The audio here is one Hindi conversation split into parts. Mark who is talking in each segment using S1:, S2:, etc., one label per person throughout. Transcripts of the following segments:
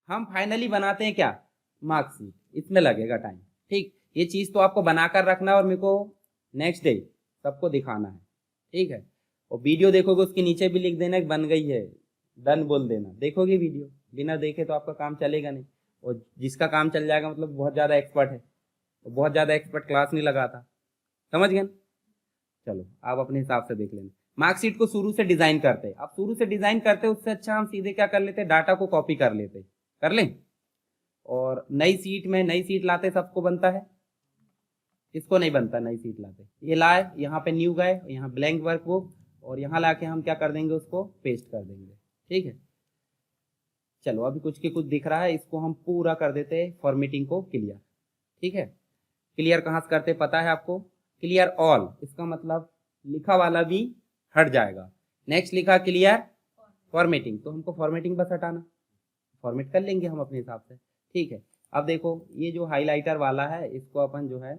S1: हम फाइनली बनाते हैं क्या, मार्कशीट, इसमें लगेगा टाइम। ठीक, ये चीज़ तो आपको बनाकर रखना है और मेरे को नेक्स्ट डे सबको दिखाना है। ठीक है, और वीडियो देखोगे उसके नीचे भी लिख देना कि बन गई है, डन बोल देना। देखोगे वीडियो, बिना देखे तो आपका काम चलेगा नहीं, और जिसका काम चल जाएगा मतलब बहुत ज़्यादा एक्सपर्ट है, और बहुत ज़्यादा एक्सपर्ट क्लास नहीं लगाता। समझ गए ना? चलो आप अपने हिसाब से देख लेना। मार्कशीट को शुरू से डिजाइन करते हैं, अब शुरू से डिजाइन करते हैं, उससे अच्छा हम सीधे क्या कर लेते हैं, डाटा को कॉपी कर लेते, कर लें, और नई सीट में नई सीट लाते सबको बनता है, किसको नहीं बनता नई सीट लाते। ये लाए, यहाँ पे न्यू गए, यहाँ ब्लैंक वर्कबुक, और यहाँ लाके हम क्या कर देंगे, उसको पेस्ट कर देंगे। ठीक है, चलो अभी कुछ के कुछ दिख रहा है, इसको हम पूरा कर देते हैं फॉर्मेटिंग को क्लियर। ठीक है, क्लियर कहाँ से करते पता है आपको, क्लियर ऑल, इसका मतलब लिखा वाला भी हट जाएगा। नेक्स्ट लिखा क्लियर फॉर्मेटिंग, तो हमको फॉर्मेटिंग बस हटाना, फॉर्मेट कर लेंगे हम अपने हिसाब से। ठीक है, अब देखो ये जो हाइलाइटर वाला है इसको अपन जो है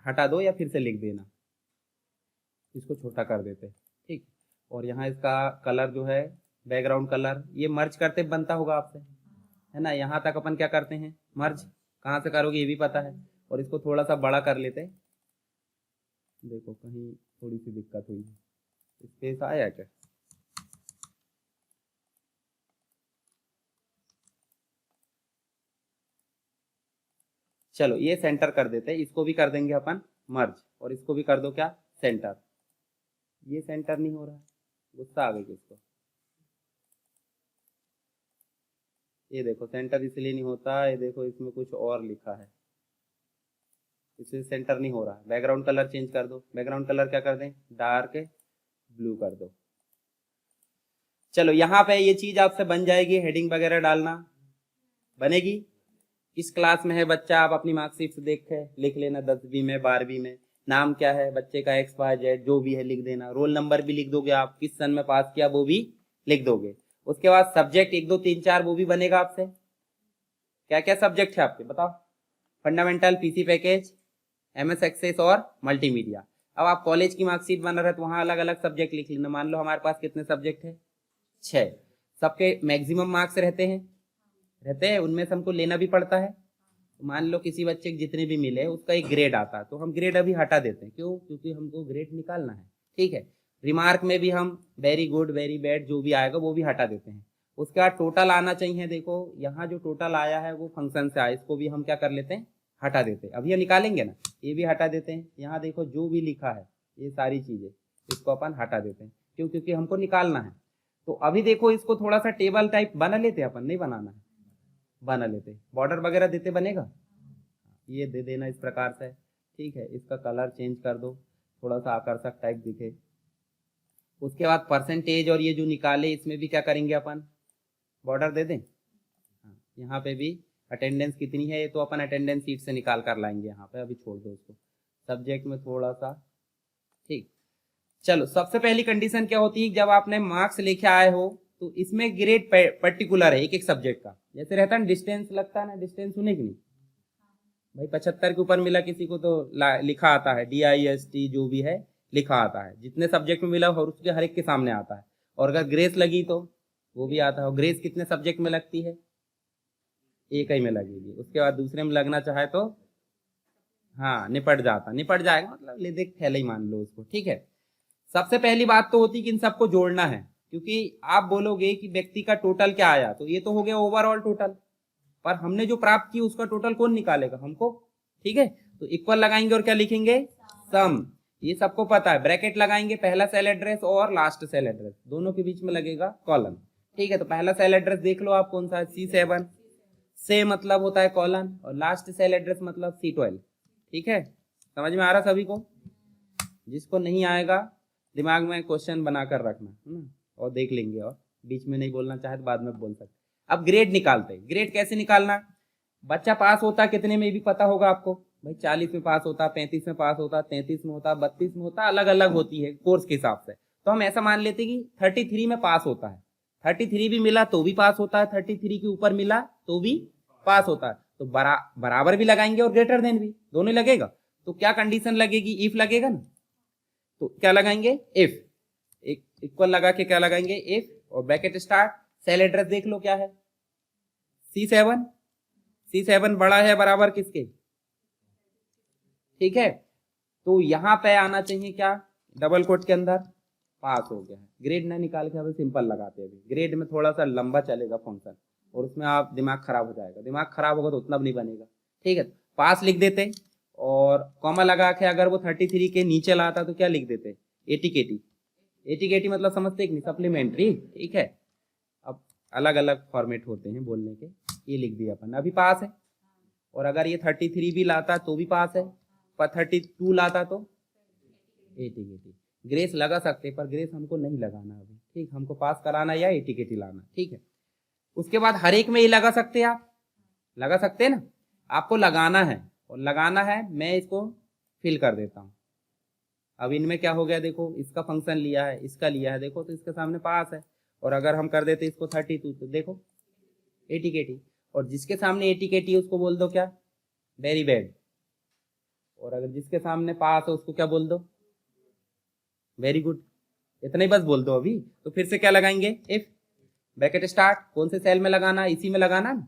S1: हटा दो या फिर से लिख देना, इसको छोटा कर देते। ठीक, और यहाँ इसका कलर जो है बैकग्राउंड कलर, ये मर्ज करते बनता होगा आपसे, है ना। यहाँ तक अपन क्या करते हैं, मर्ज कहाँ से करोगे ये भी पता है, और इसको थोड़ा सा बड़ा कर लेते। देखो कहीं थोड़ी सी दिक्कत हुई, स्पेस आया क्या, चलो ये सेंटर कर देते हैं, इसको भी कर देंगे अपन मर्ज, और इसको भी कर दो क्या सेंटर। ये सेंटर नहीं हो रहा है, गुस्सा आ गई किसको, ये देखो सेंटर इसलिए नहीं होता, ये देखो इसमें कुछ और लिखा है, इसलिए सेंटर नहीं हो रहा। बैकग्राउंड कलर चेंज कर दो, बैकग्राउंड कलर क्या कर दें, डार्क ब्लू कर दो। चलो यहाँ पे ये चीज आपसे बन जाएगी, हेडिंग वगैरह डालना बनेगी। किस क्लास में है बच्चा, आप अपनी मार्कशीट से देख के लिख लेना, 10वीं में 12वीं में, नाम क्या है बच्चे का, XYZ जो भी है लिख देना, रोल नंबर भी लिख दोगे आप, किस सन में पास किया वो भी लिख दोगे। उसके बाद सब्जेक्ट 1 2 3 4 वो भी बनेगा आपसे, क्या क्या सब्जेक्ट है आपके बताओ, fundamental, PC package, MS access और मल्टीमीडिया। अब आप कॉलेज की मार्कशीट बना रहे तो वहाँ अलग अलग सब्जेक्ट लिख लेना। मान लो हमारे पास कितने सब्जेक्ट है, 6, सबके मैक्सिमम मार्क्स रहते हैं, उनमें से हमको लेना भी पड़ता है। मान लो किसी बच्चे के जितने भी मिले उसका एक ग्रेड आता है, तो हम ग्रेड अभी हटा देते हैं, क्यों, क्योंकि हमको ग्रेड निकालना है। ठीक है, रिमार्क में भी हम वेरी गुड वेरी बैड जो भी आएगा वो भी हटा देते हैं। उसके बाद टोटल आना चाहिए, देखो यहाँ जो टोटल आया है वो फंक्शन से आया, इसको भी हम क्या कर लेते हैं, हटा देते हैं। अभी ये निकालेंगे ना, ये भी हटा देते हैं। यहाँ देखो जो भी लिखा है ये सारी चीजें, इसको अपन हटा देते हैं, क्यों, क्योंकि हमको निकालना है। तो अभी देखो इसको थोड़ा सा टेबल टाइप बना लेते हैं अपन, नहीं बनाना है, बना लेते, बॉर्डर वगैरह देते बनेगा, ये दे देना इस प्रकार से। ठीक है, इसका कलर चेंज कर दो, थोड़ा सा आकर्षक टाइप दिखे। उसके बाद परसेंटेज और ये जो निकाले इसमें भी क्या करेंगे अपन, बॉर्डर दे दें। हाँ, यहाँ पे भी अटेंडेंस कितनी है ये तो अपन अटेंडेंस सीट से निकाल कर लाएंगे, यहाँ पे अभी छोड़ दो इसको, सब्जेक्ट में थोड़ा सा। ठीक, चलो सबसे पहली कंडीशन क्या होती है, जब आपने मार्क्स लेके आए हो तो इसमें ग्रेड पर्टिकुलर है एक एक सब्जेक्ट का, जैसे रहता है ना डिस्टेंस लगता है ना, डिस्टेंस सुने कि नहीं भाई, 75 के ऊपर मिला किसी को तो लिखा आता है DIST जो भी है लिखा आता है, जितने सब्जेक्ट में मिला और उसके हर एक के सामने आता है। और अगर ग्रेस लगी तो वो भी आता है, और ग्रेस कितने सब्जेक्ट में लगती है, एक ही में लगेगी। उसके बाद दूसरे में लगना चाहे तो हाँ निपट जाएगा, मतलब ले देख फैले ही मान लो उसको। ठीक है, सबसे पहली बात तो होती है कि इन सबको जोड़ना है, क्योंकि आप बोलोगे कि व्यक्ति का टोटल क्या आया, तो ये तो हो गया ओवरऑल टोटल, पर हमने जो प्राप्त की उसका टोटल कौन निकालेगा, हमको। ठीक है, तो इक्वल लगाएंगे और क्या लिखेंगे, सम, ये सबको पता है, ब्रैकेट लगाएंगे, पहला सेल एड्रेस और लास्ट सेल एड्रेस दोनों के बीच में लगेगा कॉलन। ठीक है, तो पहला सेल एड्रेस देख लो आप कौन सा है, C7, से मतलब होता है कॉलन, और लास्ट सेल एड्रेस मतलब C12। ठीक है, समझ में आ रहा सभी को, जिसको नहीं आएगा दिमाग में क्वेश्चन बनाकर रखना है ना, और देख लेंगे, और बीच में नहीं बोलना चाहे तो बाद में बोल सकते। अब ग्रेड निकालते हैं, ग्रेड कैसे निकालना, बच्चा पास होता कितने में भी पता होगा आपको भाई, 40 में पास होता, 35 में पास होता, 33 में होता, 32 में होता, अलग अलग होती है कोर्स के हिसाब से। तो हम ऐसा मान लेते कि 33 में पास होता है, 33 भी मिला तो भी पास होता है, 33 के ऊपर मिला तो भी पास होता है, तो बराबर भी लगाएंगे और ग्रेटर देन भी, दोनों लगेगा। तो क्या कंडीशन लगेगी, इफ लगेगा ना, तो क्या लगाएंगे, इफ, एक इक्वल लगा के क्या लगाएंगे, इफ, और ब्रैकेट स्टार्ट, सेल एड्रेस देख लो क्या है, C7 बड़ा है बराबर किसके, ठीक है। तो यहाँ पे आना चाहिए क्या, डबल कोट के अंदर पास हो गया है। ग्रेड ना निकाल के अभी सिंपल लगाते हैं, अभी ग्रेड में थोड़ा सा लंबा चलेगा फंक्शन और उसमें आप दिमाग खराब हो जाएगा, दिमाग खराब होगा तो उतना भी नहीं बनेगा, ठीक है। पास लिख देते और कॉमा लगा के अगर वो 33 के नीचे लाता तो क्या लिख देते, एटी मतलब समझते कि नहीं, सप्लीमेंट्री, ठीक है। अब अलग अलग फॉर्मेट होते हैं बोलने के, ये लिख दिया अपन, अभी पास है। और अगर ये 33 भी लाता तो भी पास है, पर 32 लाता तो एटी। ग्रेस लगा सकते पर ग्रेस हमको नहीं लगाना अभी, ठीक, हमको पास कराना या एटी लाना, ठीक है। उसके बाद हर एक में ये लगा सकते हैं, आप लगा सकते हैं ना, आपको लगाना है और लगाना है, मैं इसको फिल कर देता हूँ। अब इनमें क्या हो गया, देखो इसका फंक्शन लिया है, इसका लिया है, देखो तो इसके सामने पास है। और अगर हम कर देते इसको 32 तो देखो एटी, और जिसके सामने एटी उसको बोल दो क्या, वेरी बैड। और अगर जिसके सामने पास है उसको क्या बोल दो, वेरी गुड। इतना ही बस बोल दो अभी। तो फिर से क्या लगाएंगे, इफ ब्रैकेट स्टार्ट, कौन से सेल में लगाना, इसी में लगाना ना।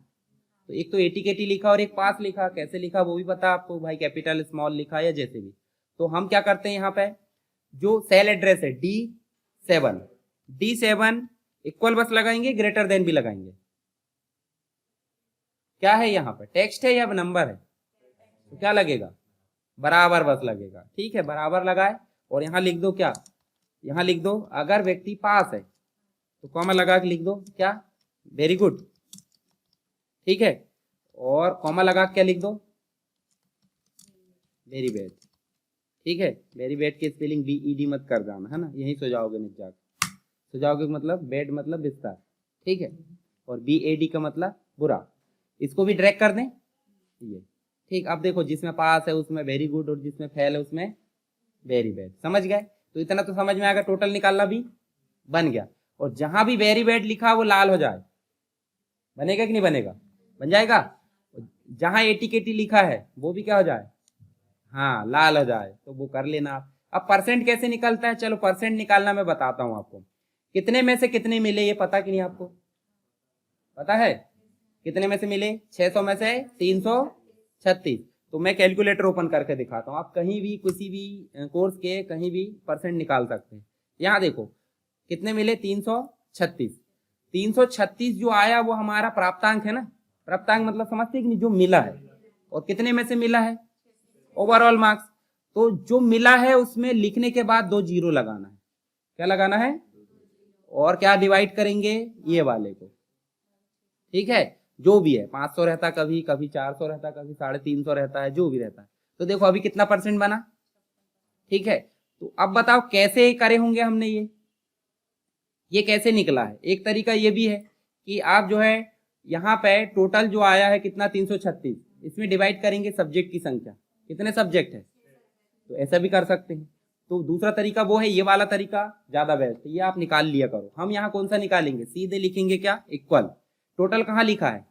S1: तो एक तो एटी लिखा और एक पास लिखा, कैसे लिखा वो भी पता आपको भाई, कैपिटल स्मॉल लिखा या जैसे भी। तो हम क्या करते हैं, यहाँ पे जो सेल एड्रेस है D7 इक्वल बस लगाएंगे, ग्रेटर देन भी लगाएंगे। क्या है यहाँ पे, टेक्स्ट है या नंबर है, तो क्या लगेगा, बराबर बस लगेगा, ठीक है। बराबर लगाए और यहाँ लिख दो क्या, यहाँ लिख दो अगर व्यक्ति पास है तो कॉमा लगा के लिख दो क्या, वेरी गुड, ठीक है। और कॉमा लगा के क्या लिख दो, वेरी बैड, ठीक है। वेरी बैड की स्पेलिंग BED मत कर जाना, है ना, यहीं सो जाओगे नहीं जाके, सो जाओगे मतलब बेड मतलब बिस्तर, ठीक है। और BAD का मतलब बुरा, इसको भी ड्रैग कर दें ये, ठीक। अब देखो जिसमें पास है उसमें वेरी गुड और जिसमें फेल है उसमें वेरी बैड, समझ गए। तो इतना तो समझ में आएगा, टोटल निकालना भी बन गया। और जहां भी वेरी बैड लिखा वो लाल हो जाए, बनेगा कि नहीं बनेगा, बन जाएगा। जहां एटी लिखा है वो भी क्या हो जाए, हाँ लाल हो जाए, तो वो कर लेना आप। अब परसेंट कैसे निकलता है, चलो परसेंट निकालना मैं बताता हूं आपको। कितने में से कितने मिले ये पता कि नहीं आपको, पता है कितने में से मिले, 600 में से 336। तो मैं कैलकुलेटर ओपन करके दिखाता हूँ, आप कहीं भी किसी भी कोर्स के कहीं भी परसेंट निकाल सकते हैं। यहाँ देखो कितने मिले, 336 जो आया वो हमारा प्राप्तांक है ना, प्राप्तांक मतलब समझते कि नहीं, जो मिला है। और कितने में से मिला है, ओवरऑल मार्क्स। तो जो मिला है उसमें लिखने के बाद 2 जीरो लगाना है, क्या लगाना है, और क्या डिवाइड करेंगे ये वाले को, ठीक है। जो भी है 500 रहता, कभी कभी 400 रहता, कभी 350 रहता है, जो भी रहता है। तो देखो अभी कितना परसेंट बना, ठीक है। तो अब बताओ कैसे करे होंगे हमने ये कैसे निकला है। एक तरीका ये भी है कि आप जो है यहाँ पे टोटल जो आया है कितना 336, इसमें डिवाइड करेंगे सब्जेक्ट की संख्या, कितने सब्जेक्ट है, तो ऐसा भी कर सकते हैं। तो दूसरा तरीका वो है, ये वाला तरीका ज्यादा बेस्ट है, ये आप निकाल लिया करो। हम यहाँ कौन सा निकालेंगे, सीधे लिखेंगे क्या, इक्वल। टोटल कहाँ लिखा है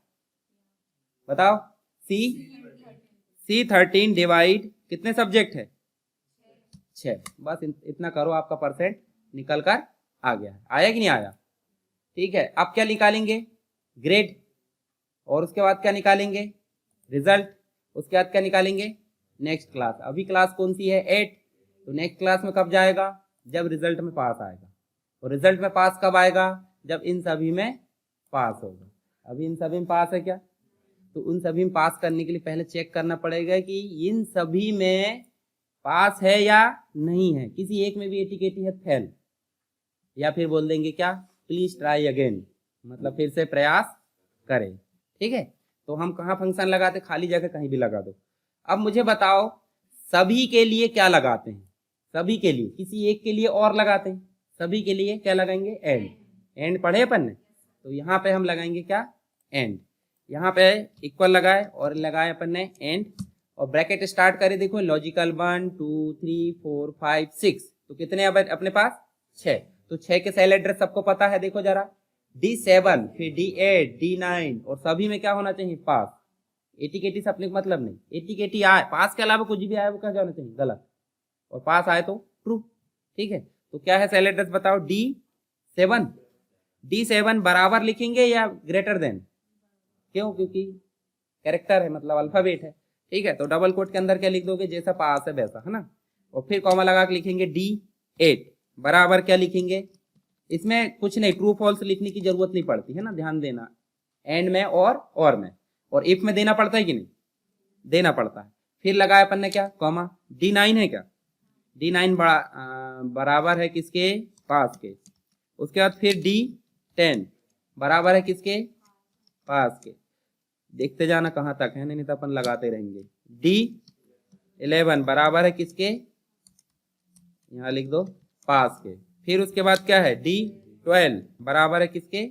S1: बताओ, C13 डिवाइड कितने सब्जेक्ट है, 6। बस इतना करो, आपका परसेंट निकल कर आ गया है, आया कि नहीं आया, ठीक है। अब क्या निकालेंगे, ग्रेड, और उसके बाद क्या निकालेंगे, रिजल्ट, उसके बाद क्या निकालेंगे, नेक्स्ट क्लास। अभी क्लास कौन सी है, 8। तो नेक्स्ट क्लास में कब जाएगा, जब रिजल्ट में पास आएगा। और रिजल्ट में पास कब आएगा, जब इन सभी में पास होगा। अभी इन सभी में पास है क्या, तो उन सभी में पास करने के लिए पहले चेक करना पड़ेगा कि इन सभी में पास है या नहीं है। किसी एक में भी एटी है फेल, या फिर बोल देंगे क्या, प्लीज ट्राई अगेन, मतलब फिर से प्रयास करें, ठीक है। तो हम कहाँ फंक्शन लगाते, खाली जगह कहीं भी लगा दो। अब मुझे बताओ सभी के लिए क्या लगाते हैं, सभी के लिए, किसी एक के लिए और लगाते हैं, सभी के लिए क्या लगाएंगे, एंड पढ़े अपन ने। तो यहाँ पे हम लगाएंगे क्या, एंड। यहाँ पे इक्वल लगाए और लगाए अपन ने एंड, और ब्रैकेट स्टार्ट करे, देखो लॉजिकल 1 2 3 4 5 6। तो कितने अब अपने पास, 6। तो 6 के सेल एड्रेस सबको पता है, देखो जरा, D7 फिर D8 D9, और सभी में क्या होना चाहिए, पास। एटी से अपने मतलब नहीं, एटी आए, पास के अलावा कुछ भी आए वो क्या जाना चाहिए, गलत, और पास आए तो ट्रू, ठीक है। तो क्या है सेल एड्रेस बताओ, D7 बराबर लिखेंगे या ग्रेटर देन, क्यों? क्योंकि कैरेक्टर है, मतलब अल्फाबेट है, ठीक है। तो डबल कोट के अंदर क्या लिख दोगे? जैसा पास है वैसा, है ना। और फिर कॉमा लगा के लिखेंगे D8 बराबर क्या लिखेंगे? इसमें कुछ नहीं, ट्रू फॉल्स लिखने की जरूरत नहीं पड़ती है ना, ध्यान देना। एंड में और में, और इफ में देना पड़ता है कि नहीं? देना पड़ता है। फिर लगाया अपन ने क्या? कॉमा। D9 है क्या? D9 बराबर है किसके? पास के। उसके बाद फिर D10 बराबर है किसके? पास के। देखते जाना कहाँ तक है, नहीं तो अपन लगाते रहेंगे। D11 बराबर है किसके? यहाँ लिख दो, पास के। फिर उसके बाद क्या है? D12 बराबर है किसके?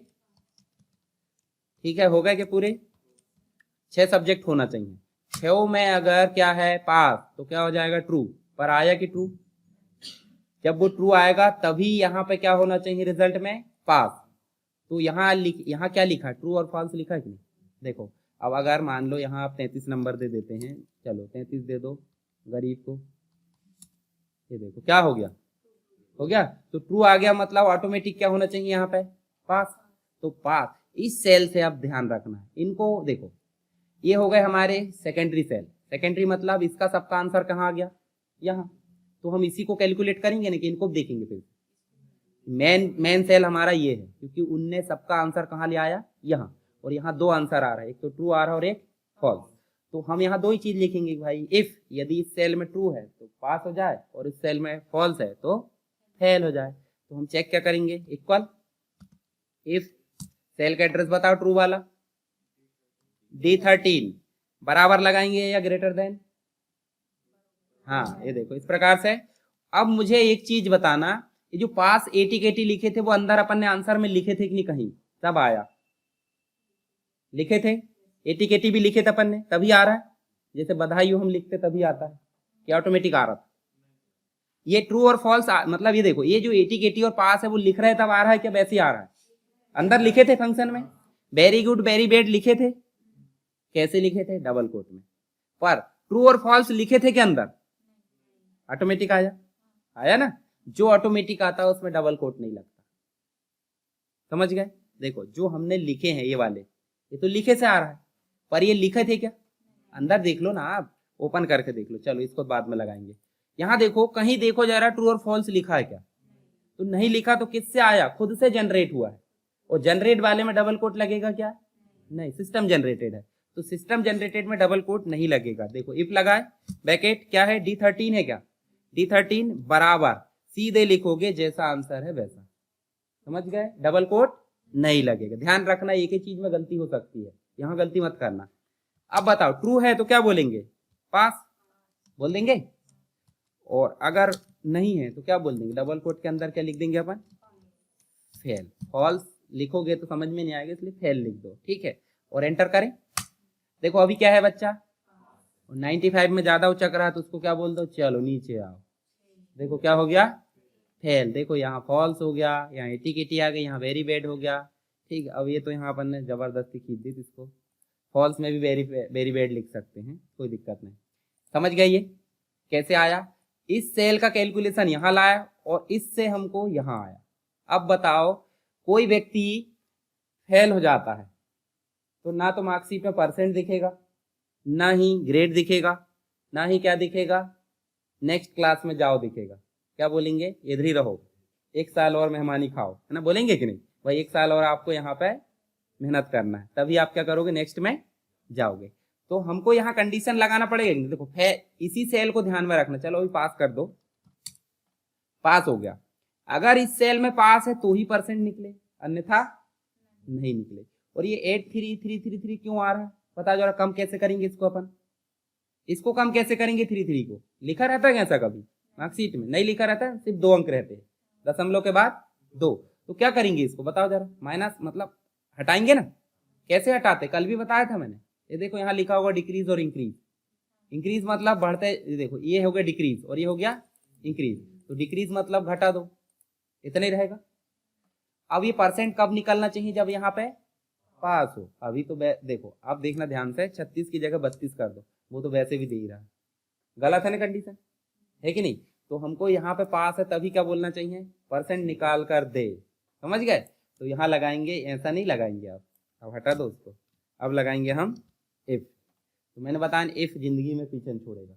S1: ठीक है, हो गए क्या पूरे? 6 सब्जेक्ट होना चाहिए। 6 में अगर क्या है? पास, तो क्या हो जाएगा? ट्रू। पर आया कि ट्रू? जब वो ट्रू आएगा तभी यहाँ पे क्या होना चाहिए रिजल्ट में? पास। तो यहाँ क्या लिखा? ट्रू और फॉल्स लिखा है कि नहीं? देखो, अब अगर मान लो यहाँ आप 33 नंबर दे देते हैं, चलो 33 दे दो गरीब को, ये देखो क्या हो गया? हो गया। तो ट्रू आ गया, मतलब ऑटोमेटिक क्या होना चाहिए यहाँ पे? पास। तो पास। इस सेल से अब ध्यान रखना है इनको। देखो, ये हो गए हमारे सेकेंडरी सेल। सेकेंडरी मतलब इसका सबका आंसर कहाँ आ गया? यहाँ। तो हम इसी को कैलकुलेट करेंगे ना, कि इनको देखेंगे फिर। मेन सेल हमारा ये है, क्योंकि उनने सबका आंसर कहाँ ले आया? यहाँ। और यहाँ 2 आंसर आ रहा है, एक तो ट्रू आ रहा है और एक फॉल्स। तो हम यहाँ 2 ही चीज लिखेंगे भाई। इफ यदि इस सेल में ट्रू है तो पास हो जाए, और इस सेल में फॉल्स है तो फेल हो जाए। तो हम चेक क्या करेंगे? इक्वल इफ सेल का एड्रेस बताओ ट्रू वाला, D13 बराबर लगाएंगे या ग्रेटर देन? हाँ, ये देखो इस प्रकार से। अब मुझे एक चीज बताना, ये जो पास 80 केटी लिखे थे वो अंदर अपन ने आंसर में लिखे थे कि नहीं कहीं? तब आया, लिखे थे 80 केटी भी लिखे थे अपन ने, तभी आ रहा है। जैसे बधाई हो हम लिखते तभी आता है, क्या ऑटोमेटिक आ रहा था? ये ट्रू और फॉल्स मतलब ये देखो, ये जो 80 केटी और पास है वो लिख रहे तब आ रहा है क्या वैसे आ रहा है? अंदर लिखे थे फंक्शन में, वेरी गुड वेरी बैड लिखे थे। कैसे लिखे थे? डबल कोट में। पर ट्रू और फॉल्स लिखे थे क्या अंदर? ऑटोमेटिक आया, आया ना। जो ऑटोमेटिक आता है उसमें डबल कोट नहीं लगता। समझ गए? देखो जो हमने लिखे हैं ये वाले, ये तो लिखे से आ रहा है, पर ये लिखे थे क्या? अंदर देख लो ना, आप ओपन करके देख लो। चलो इसको बाद में लगाएंगे। यहाँ देखो, कहीं देखो जरा ट्रू और फॉल्स लिखा है क्या? तो नहीं लिखा। तो किससे आया? खुद से जनरेट हुआ है। और जनरेट वाले में डबल कोट लगेगा क्या? नहीं, सिस्टम जनरेटेड है, तो सिस्टम जनरेटेड में डबल कोट नहीं लगेगा। देखो इफ लगाए, ब्रैकेट क्या है? D13 है क्या? D13 बराबर, सीधे लिखोगे जैसा आंसर है वैसा। समझ गए? डबल कोट नहीं लगेगा। ध्यान रखना, एक ही चीज में गलती हो सकती है, यहां गलती मत करना। अब बताओ, ट्रू है तो क्या बोलेंगे? पास बोल देंगे। और अगर नहीं है तो क्या बोल देंगे? डबल कोट के अंदर क्या लिख देंगे अपन? फेल। फॉल्स लिखोगे तो समझ में नहीं आएगा, इसलिए फेल लिख दो, ठीक है। और एंटर करें। देखो अभी क्या है बच्चा? 95 में ज्यादा उचक रहा है तो उसको क्या बोल दो? चलो नीचे आओ। देखो क्या हो गया? फेल। देखो यहाँ फॉल्स हो गया, यहाँ 80 केटी आ गई, यहाँ वेरी बैड हो गया, ठीक है। अब ये तो यहाँ अपन ने जबरदस्ती खींच दी इसको। फॉल्स में भी वेरी बैड लिख सकते हैं, कोई दिक्कत नहीं। समझ गए ये कैसे आया? इस सेल का कैलकुलेशन यहाँ लाया और इससे हमको यहाँ आया। अब बताओ, कोई व्यक्ति फेल हो जाता है तो ना तो मार्कशीट में परसेंट दिखेगा, ना ही ग्रेड दिखेगा, ना ही क्या दिखेगा? नेक्स्ट क्लास में जाओ दिखेगा। क्या बोलेंगे? इधर ही रहो, 1 साल और मेहमानी खाओ, है ना, बोलेंगे कि नहीं भाई? 1 साल और आपको यहाँ पे मेहनत करना है, तभी आप क्या करोगे? नेक्स्ट में जाओगे। तो हमको यहाँ कंडीशन लगाना पड़ेगा। देखो इसी सेल को ध्यान में रखना। चलो अभी पास कर दो, पास हो गया। अगर इस सेल में पास है तो ही परसेंट निकले, अन्यथा नहीं निकले। और ये 83333 क्यों आ रहा है? पता जरा कम कैसे करेंगे इसको अपन? इसको कम कैसे करेंगे? 33 को लिखा रहता है कैसा कभी मार्कशीट में? नहीं लिखा रहता है, सिर्फ 2 अंक रहते हैं, दशमलव के बाद 2। तो क्या करेंगे इसको बताओ जरा? माइनस मतलब हटाएंगे ना। कैसे हटाते? कल भी बताया था मैंने। ये देखो यहाँ लिखा होगा डिक्रीज और इंक्रीज। इंक्रीज मतलब बढ़ते, देखो ये हो गया डिक्रीज और ये हो गया इंक्रीज। तो डिक्रीज मतलब घटा दो, इतना ही रहेगा। अब ये परसेंट कब निकलना चाहिए? जब यहाँ पे पास हो। अभी तो देखो आप देखना ध्यान से, 36 की जगह 32 कर दो, वो तो वैसे भी दे ही रहा है। गलत है ना कंडीशन, है कि नहीं? तो हमको यहाँ पे पास है तभी क्या बोलना चाहिए? परसेंट निकाल कर दे। समझ गए? तो यहाँ लगाएंगे, ऐसा नहीं लगाएंगे आप। अब हटा दो उसको, अब लगाएंगे हम इफ। तो मैंने बताया इफ जिंदगी में पीछे नहीं छोड़ेगा,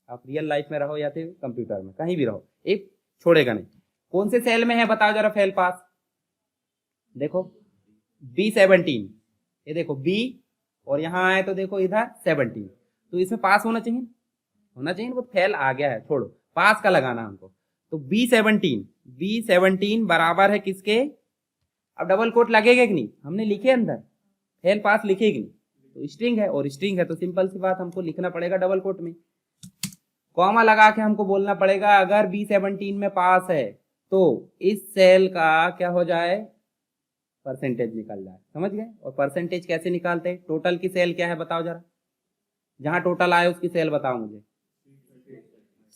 S1: आप रियल लाइफ में रहो या फिर कंप्यूटर में कहीं भी रहो, इफ छोड़ेगा नहीं। कौन से सेल में है बताओ जरा फेल पास, देखो B17, ये देखो B और यहाँ आए तो देखो इधर 17, तो इसमें पास होना चाहिए, होना चाहिए, वो फेल आ गया है, छोड़ो, पास का लगाना हमको। तो B17 बराबर है किसके, अब डबल कोट लगेगा कि नहीं, हमने लिखे अंदर फेल पास लिखेगी नहीं, तो स्ट्रिंग है, और स्ट्रिंग है तो सिंपल सी बात हमको लिखना पड़ेगा डबल कोट में, कॉमा लगा के हमको बोलना पड़ेगा अगर B17 में पास है तो इस सेल का क्या हो जाए, परसेंटेज निकल जाए, समझ गए। और परसेंटेज कैसे निकालते हैं, टोटल की सेल क्या है बताओ जरा, जहां टोटल आए उसकी सेल बताओ मुझे,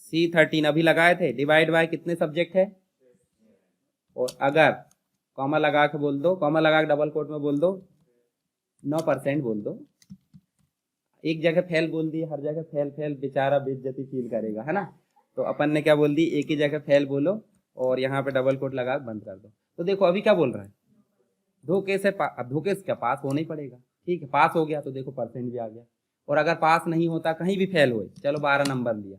S1: C13 अभी लगाए थे, डिवाइड बाय कितने सब्जेक्ट है, और अगर कॉमा लगा के बोल दो, कॉमा लगा के डबल कोट में बोल दो 9% बोल दो, एक जगह फेल बोल दी, हर जगह फेल फेल, बेचारा बेइज्जती फील करेगा, है ना। तो अपन ने क्या बोल दी, एक ही जगह फेल बोलो और यहाँ पे डबल कोट लगा बंद कर दो। तो देखो अभी क्या बोल रहा है, धोखे से अब धोखे से क्या पास होना ही पड़ेगा, ठीक है, पास हो गया तो देखो परसेंट भी आ गया। और अगर पास नहीं होता, कहीं भी फेल हुए, चलो 12 नंबर लिया,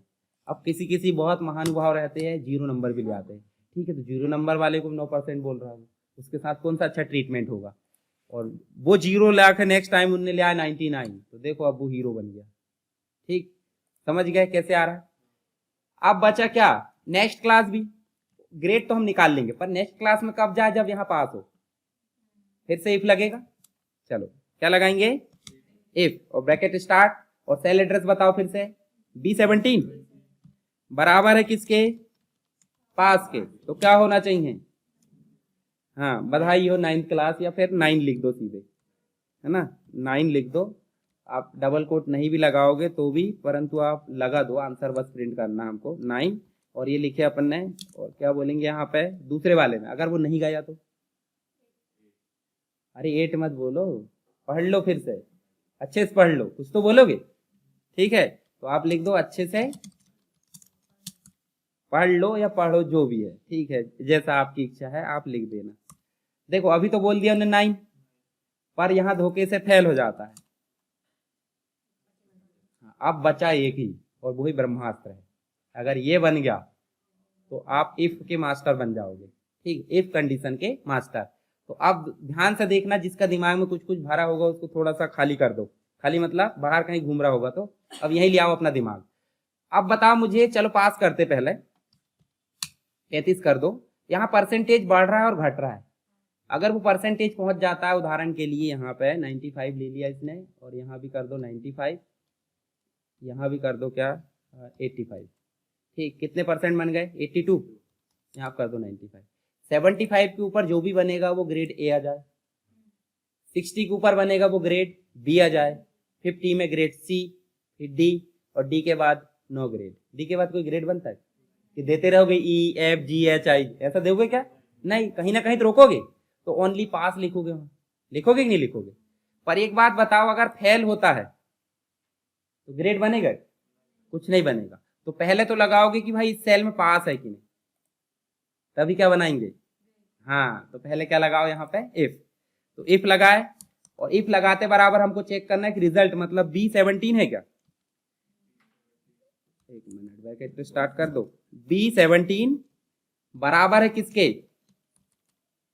S1: अब किसी किसी बहुत महानुभाव रहते हैं 0 नंबर भी ले आते हैं, ठीक है, तो 0 नंबर वाले को 9% बोल रहा हूँ, उसके साथ कौन सा अच्छा ट्रीटमेंट होगा, और वो 0 ला के नेक्स्ट टाइम उनने लिया 99, तो देखो अब वो हीरो बन गया, ठीक, समझ गए कैसे आ रहा है। अब बचा क्या, नेक्स्ट क्लास भी, ग्रेड तो हम निकाल लेंगे, पर नेक्स्ट क्लास में कब जाए, जब यहाँ पास हो, फिर से इफ लगेगा। चलो क्या लगाएंगे, इफ, और ब्रैकेट स्टार्ट, और सेल एड्रेस बताओ फिर से, B17 बराबर है किसके, पास के, तो क्या होना चाहिए, हाँ बधाई हो 9th क्लास, या फिर 9 लिख दो सीधे, है ना, 9 लिख दो, आप डबल कोट नहीं भी लगाओगे तो भी, परंतु आप लगा दो, आंसर बस प्रिंट करना हमको 9, और ये लिखे अपन ने, और क्या बोलेंगे यहाँ पे दूसरे वाले में, अगर वो नहीं गया तो, अरे 8 मत बोलो, पढ़ लो फिर से, अच्छे से पढ़ लो, कुछ तो बोलोगे, ठीक है, तो आप लिख दो अच्छे से पढ़ लो या पढ़ो जो भी है, ठीक है, जैसा आपकी इच्छा है आप लिख देना। देखो अभी तो बोल दिया उन्होंने 9, पर यहाँ धोखे से फेल हो जाता है, अब बचा एक ही, और वही ब्रह्मास्त्र है, अगर ये बन गया तो आप इफ के मास्टर बन जाओगे, ठीक, इफ कंडीशन के मास्टर। तो अब ध्यान से देखना, जिसका दिमाग में कुछ कुछ भरा होगा उसको थोड़ा सा खाली कर दो, खाली मतलब बाहर कहीं घूम रहा होगा, तो अब यही ले आओ अपना दिमाग। अब बताओ मुझे, चलो पास करते, पहले 33 कर दो, यहाँ परसेंटेज बढ़ रहा है और घट रहा है, अगर वो परसेंटेज पहुंच जाता है, उदाहरण के लिए यहाँ पे 95 ले लिया इसने, और यहाँ भी कर दो 95, यहाँ भी कर दो क्या 85, ठीक, कितने परसेंट बन गए 82, यहाँ कर दो 95, 75 के ऊपर जो भी बनेगा वो ग्रेड ए आ जाए, 60 के ऊपर बनेगा वो ग्रेड बी आ जाए, 50 में ग्रेड सी, फिर डी, और डी के बाद नो ग्रेड, डी के बाद कोई ग्रेड बनता है कि देते रहोगे E F G H I, ऐसा दोगे क्या, नहीं, कहीं ना कहीं तो रोकोगे, तो ओनली पास लिखोगे, वहां लिखोगे कि नहीं लिखोगे। पर एक बात बताओ, अगर फेल होता है तो ग्रेड बनेगा, कुछ नहीं बनेगा, तो पहले तो लगाओगे कि भाई इस सेल में पास है कि नहीं, तभी क्या बनाएंगे, हाँ, तो पहले क्या लगाओ यहाँ पे इफ, तो इफ लगाए, और इफ लगाते बराबर हमको चेक करना है कि रिजल्ट मतलब B17 है क्या, एक मिनट ब्रैकेट पे स्टार्ट कर दो, B17 बराबर है किसके,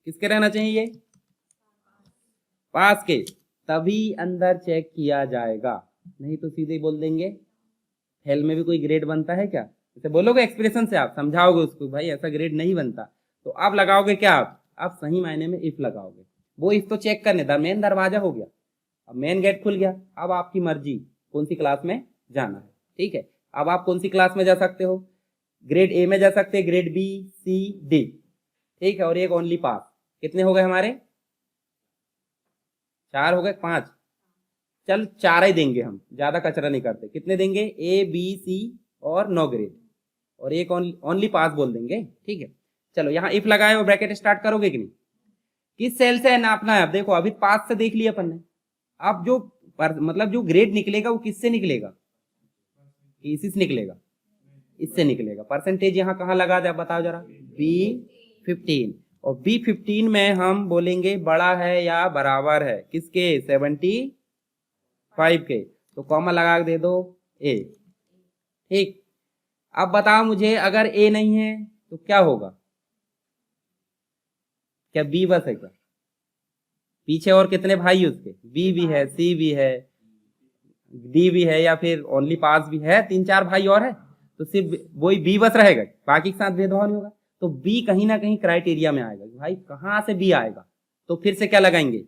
S1: किसके रहना चाहिए ये, पास के, तभी अंदर चेक किया जाएगा, नहीं तो सीधे बोल देंगे फेल में भी कोई ग्रेड बनता है क्या, जैसे बोलोगे एक्सप्रेशन से, आप समझाओगे उसको भाई ऐसा ग्रेड नहीं बनता, तो आप लगाओगे क्या, आप सही मायने में इफ लगाओगे, वो इफ तो चेक करने, मेन दरवाजा हो गया, अब मेन गेट खुल गया, अब आपकी मर्जी कौन सी क्लास में जाना है, ठीक है, अब आप कौन सी क्लास में जा सकते हो, ग्रेड ए में जा सकते हैं, ग्रेड बी सी डी, ठीक है, और एक ओनली पास, कितने हो गए हमारे, 4 हो गए, 5, चल 4 ही देंगे हम, ज्यादा कचरा नहीं करते, कितने देंगे ए बी सी और नो ग्रेड, और एक ओनली पास बोल देंगे, ठीक है। चलो यहाँ इफ लगाए और ब्रैकेट स्टार्ट करोगे कि नहीं, किस सेल से नापना है, अब देखो अभी पास से देख लिया अपन ने, अब जो मतलब जो ग्रेड निकलेगा वो किससे निकलेगा, इसी से निकलेगा, इससे निकलेगा, परसेंटेज यहाँ कहाँ लगा दे बताओ जरा, B15, और B15 में हम बोलेंगे बड़ा है या बराबर है किसके, 75 5K, तो कॉमा लगा के दे दो A। ठीक, अब बताओ मुझे अगर A नहीं है तो क्या होगा? क्या B बस है क्या? पीछे और कितने भाई उसके? B भी है, C भी है, D भी है, या फिर ओनली पास भी है, 3-4 भाई और है, तो सिर्फ वही B बस रहेगा, बाकी के साथ भेदभाव नहीं होगा। तो B कहीं ना कहीं क्राइटेरिया में आएगा। भाई कहां से B आएगा? तो फिर से क्या लगाएंगे?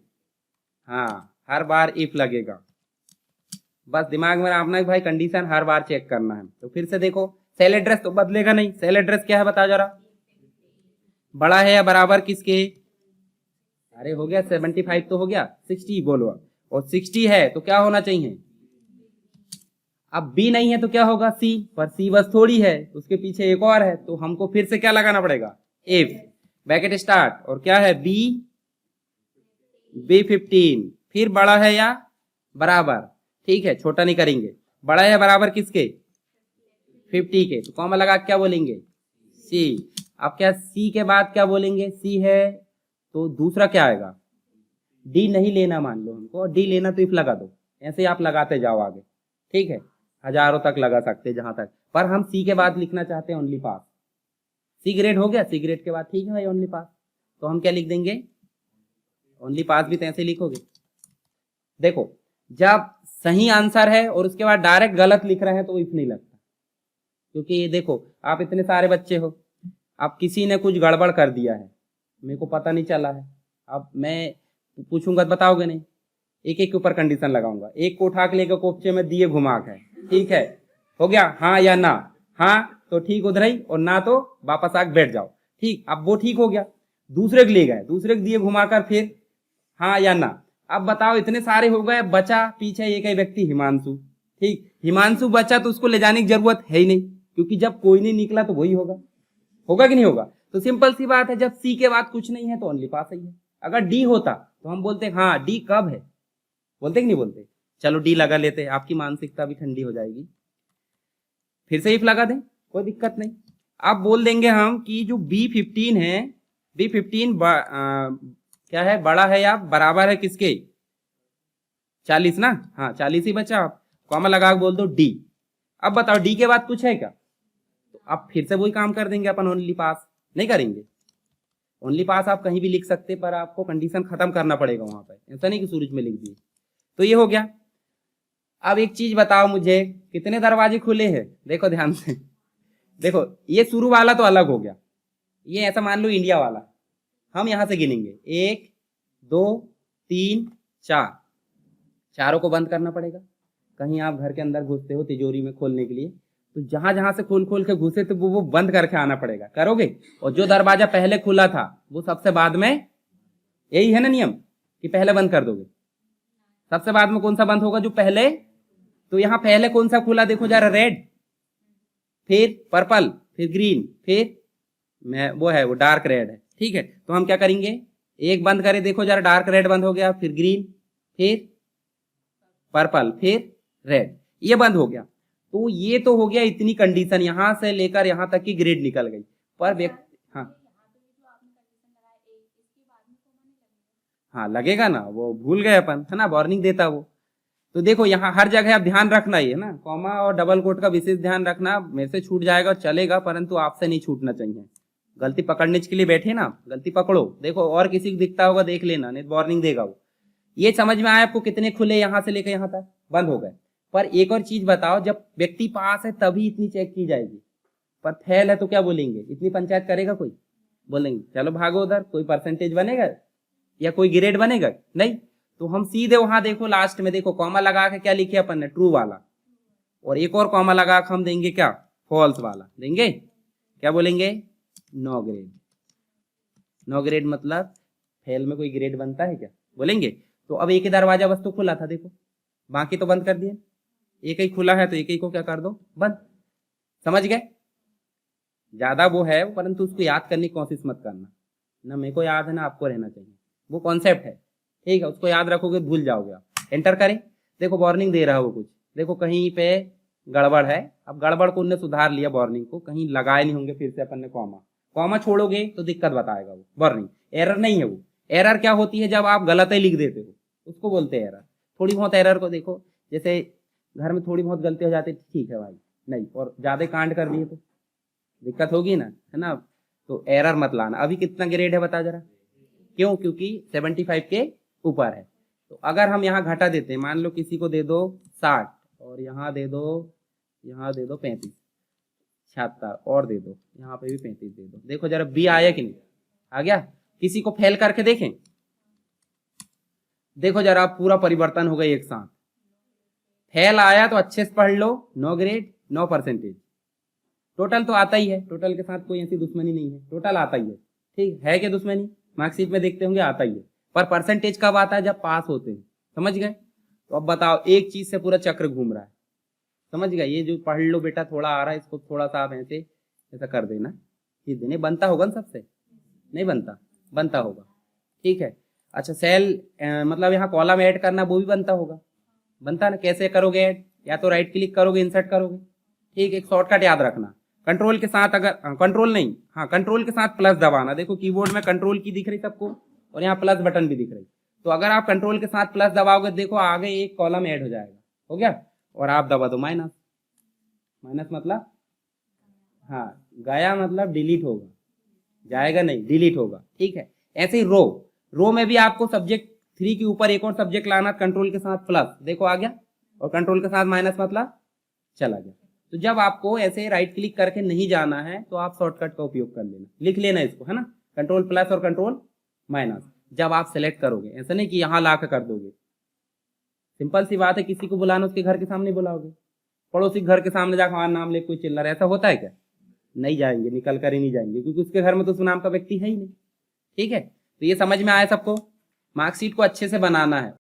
S1: हाँ, हर बार इफ लगेगा। बस दिमाग में रखना है भाई, कंडीशन हर बार चेक करना है। तो फिर से देखो, सेल एड्रेस तो बदलेगा नहीं। सेल एड्रेस क्या है बता जरा, बड़ा है या बराबर किसके? अरे हो गया 75 तो हो गया, 60 बोलो। और 60 है तो क्या होना चाहिए? अब B नहीं है तो क्या होगा? C, पर C बस थोड़ी है, उसके पीछे एक और है, तो हमको फिर से क्या लगाना पड़ेगा? इफ ब्रैकेट स्टार्ट, और क्या है? B15, फिर बड़ा है या बराबर? ठीक है, छोटा नहीं करेंगे। बड़ा है या बराबर किसके? 50 के, तो कॉमा लगा क्या बोलेंगे? C। अब क्या C के बाद क्या बोलेंगे? C है तो दूसरा क्या आएगा? D नहीं लेना, मान लो हमको D लेना, तो इफ लगा दो। ऐसे आप लगाते जाओ आगे, ठीक है, हजारों तक लगा सकते जहां तक, पर हम C के बाद लिखना चाहते हैं ओनली पास। C ग्रेड हो गया, C ग्रेड के बाद ठीक है भाई ओनली पास, तो हम क्या लिख देंगे? ओनली पास भी तो ऐसे लिखोगे। देखो, जब सही आंसर है और उसके बाद डायरेक्ट गलत लिख रहे हैं तो इफ नहीं लगता, क्योंकि ये देखो, आप इतने सारे बच्चे हो, अब किसी ने कुछ गड़बड़ कर दिया है, मेरे को पता नहीं चला है, अब मैं पूछूंगा तो बताओगे नहीं, एक एक के ऊपर कंडीशन लगाऊंगा। एक को उठा के लेकर कोपचे में दिए घुमा के, ठीक है, हो गया हाँ या ना? हाँ तो ठीक उधर ही, और ना तो वापस आके बैठ जाओ। ठीक, अब वो ठीक हो गया। दूसरे के ले गए, दूसरे के दिए घुमाकर फिर हाँ या ना। अब बताओ, इतने सारे हो गए, बचा पीछे एक ही व्यक्ति, हिमांशु। ठीक, हिमांशु बचा तो उसको ले जाने की जरूरत है ही नहीं, क्योंकि जब कोई नहीं निकला तो वही होगा। होगा कि नहीं होगा? तो सिंपल सी बात है, जब सी के बाद कुछ नहीं है तो ओनली पास ही है। अगर डी होता तो हम बोलते हाँ डी कब है, बोलते कि नहीं बोलते? चलो डी लगा लेते, आपकी मानसिकता भी ठंडी हो जाएगी। फिर से इफ लगा दें, कोई दिक्कत नहीं। अब बोल देंगे हम कि जो B15 है, B15 क्या है? बड़ा है या बराबर है किसके? 40 ना? हाँ 40 ही बचा। आप कॉमा लगा के बोल दो डी। अब बताओ डी के बाद कुछ है क्या? तो अब फिर से वही काम कर देंगे अपन, ओनली पास नहीं करेंगे। ओनली पास आप कहीं भी लिख सकते, पर आपको कंडीशन खत्म करना पड़ेगा वहां पे, ऐसा नहीं कि सूरज में लिख दिए। तो ये हो गया। अब एक चीज बताओ मुझे, कितने दरवाजे खुले हैं? देखो ध्यान से, देखो ये शुरू वाला तो अलग हो गया, ये ऐसा मान लो इंडिया वाला। हम यहां से गिनेंगे 1 2 3 4, चारों को बंद करना पड़ेगा। कहीं आप घर के अंदर घुसते हो तिजोरी में खोलने के लिए, तो जहां जहां से खोल खोल के घुसे तो वो बंद करके आना पड़ेगा, करोगे? और जो दरवाजा पहले खुला था वो सबसे बाद में, यही है ना नियम कि पहले बंद कर दोगे? सबसे बाद में कौन सा बंद होगा? जो पहले। तो यहां पहले कौन सा खुला देखो जरा, रेड, फिर पर्पल, फिर ग्रीन, फिर वो है वो डार्क रेड है। ठीक है, तो हम क्या करेंगे, एक बंद करें, देखो जरा, डार्क रेड बंद हो गया, फिर ग्रीन, फिर पर्पल, फिर रेड, ये बंद हो गया। तो ये तो हो गया इतनी कंडीशन, यहां से लेकर यहां तक की ग्रेड निकल गई। पर व्यक्ति, हाँ हाँ लगेगा ना, वो भूल गए अपन, है ना, वार्निंग देता वो। तो देखो यहाँ हर जगह आप ध्यान रखना ही है ना, कॉमा और डबल कोट का विशेष ध्यान रखना। मेरे से छूट जाएगा चलेगा, परंतु आपसे नहीं छूटना चाहिए। गलती पकड़ने के लिए बैठे ना, गलती पकड़ो। देखो और किसी को दिखता होगा देख लेना, नहीं वार्निंग देगा वो। ये समझ में आया आपको? कितने खुले यहाँ से लेकर यहाँ तक बंद हो गए। पर एक और चीज बताओ, जब व्यक्ति पास है तभी इतनी चेक की जाएगी, पर फेल है तो क्या बोलेंगे? इतनी पंचायत करेगा कोई? बोलेंगे चलो भागो उधर, कोई परसेंटेज बनेगा या कोई ग्रेड बनेगा? नहीं। तो हम सीधे वहां देखो लास्ट में, देखो कॉमा लगा के क्या लिखे अपन ने? ट्रू वाला। और एक और कॉमा लगा के हम देंगे क्या? फॉल्स वाला देंगे। क्या बोलेंगे? No grade. नो ग्रेड मतलब फेल में कोई ग्रेड बनता है क्या? बोलेंगे। तो अब एक ही दरवाजा बस तो खुला था, देखो बाकी तो बंद कर दिए। एक ही खुला है तो एक ही को क्या कर दो? बंद। समझ गए? ज्यादा वो है, परंतु उसको याद करने की कोशिश मत करना ना। मेरे को याद है ना, आपको रहना चाहिए, वो कॉन्सेप्ट है। ठीक है, उसको याद रखोगे भूल जाओगे आप। एंटर करें। देखो वार्निंग दे रहा है वो कुछ, देखो कहीं पे गड़बड़ है। अब गड़बड़ को उनने सुधार लिया, वार्निंग को कहीं लगाए नहीं होंगे, फिर से अपन ने कॉमा, कॉमा छोड़ोगे तो दिक्कत बताएगा वो। वार्निंग एरर नहीं है वो। एरर क्या होती है? जब आप गलत ही लिख देते हो, उसको बोलते हैं एरर। थोड़ी बहुत एरर को देखो, जैसे घर में थोड़ी बहुत गलती हो जाती है, ठीक है भाई, नहीं, और ज़्यादा कांड कर दिए तो दिक्कत होगी ना, है ना। तो एरर मत लाना। अभी कितना ग्रेड है बता जरा, क्यों? क्योंकि 75 के ऊपर है। तो अगर हम यहाँ घटा देते हैं, मान लो किसी को दे दो 60 और यहाँ दे दो 35, 76 और दे दो, यहाँ पे भी 35 दे दो, देखो जरा बी आया कि नहीं, आ गया। किसी को फेल करके देखें, देखो जरा पूरा परिवर्तन हो गया एक साथ। फेल आया तो अच्छे से पढ़ लो, 9 ग्रेड 9 परसेंटेज। टोटल तो आता ही है, टोटल के साथ कोई ऐसी दुश्मनी नहीं है, टोटल आता ही है, ठीक है। क्या दुश्मनी? मार्कशीट में देखते होंगे आता ही है, पर परसेंटेज कब आता है? जब पास होते हैं, समझ गए। तो अब बताओ, एक चीज से पूरा चक्र घूम रहा है, समझ गए। ये जो पढ़ लो बेटा थोड़ा आ रहा है, इसको थोड़ा सा आप ऐसे ऐसा कर देना, ये देने बनता होगा ना सबसे, नहीं बनता? बनता होगा, ठीक है। अच्छा, सेल मतलब यहाँ कॉलम ऐड करना वो भी बनता होगा, बनता ना। कैसे करोगे ऐड? या तो राइट क्लिक करोगे, इंसर्ट करोगे, ठीक। एक शॉर्टकट याद रखना, कंट्रोल के साथ, अगर कंट्रोल नहीं, हाँ कंट्रोल के साथ प्लस दबाना। देखो कीबोर्ड में कंट्रोल की दिख रही सबको, और यहाँ प्लस बटन भी दिख रही। तो अगर आप कंट्रोल के साथ प्लस दबाओगे, देखो आगे एक कॉलम ऐड हो जाएगा, हो गया। और आप दबा दो माइनस, माइनस मतलब हाँ गया, मतलब डिलीट होगा, जाएगा नहीं, डिलीट होगा, ठीक है। ऐसे ही रो में भी आपको सब्जेक्ट 3 के ऊपर एक और सब्जेक्ट लाना, कंट्रोल के साथ प्लस, देखो आ गया, और कंट्रोल के साथ माइनस मतलब चला गया। तो जब आपको ऐसे राइट क्लिक करके नहीं जाना है तो आप शॉर्टकट का उपयोग कर लेना, लिख लेना इसको, है ना, कंट्रोल प्लस और कंट्रोल माइनस। जब आप सेलेक्ट करोगे, ऐसा नहीं कि यहाँ ला कर दोगे, सिंपल सी बात है। किसी को बुलाना, उसके घर के सामने बुलाओगे, पड़ोसी घर के सामने जाकर हमारा नाम ले कोई चिल्ला रहा है, ऐसा होता है क्या? नहीं जाएंगे, निकल कर ही नहीं जाएंगे, क्योंकि उसके घर में तो उस नाम का व्यक्ति है ही नहीं, ठीक है। तो ये समझ में आया सबको? मार्कशीट को अच्छे से बनाना है।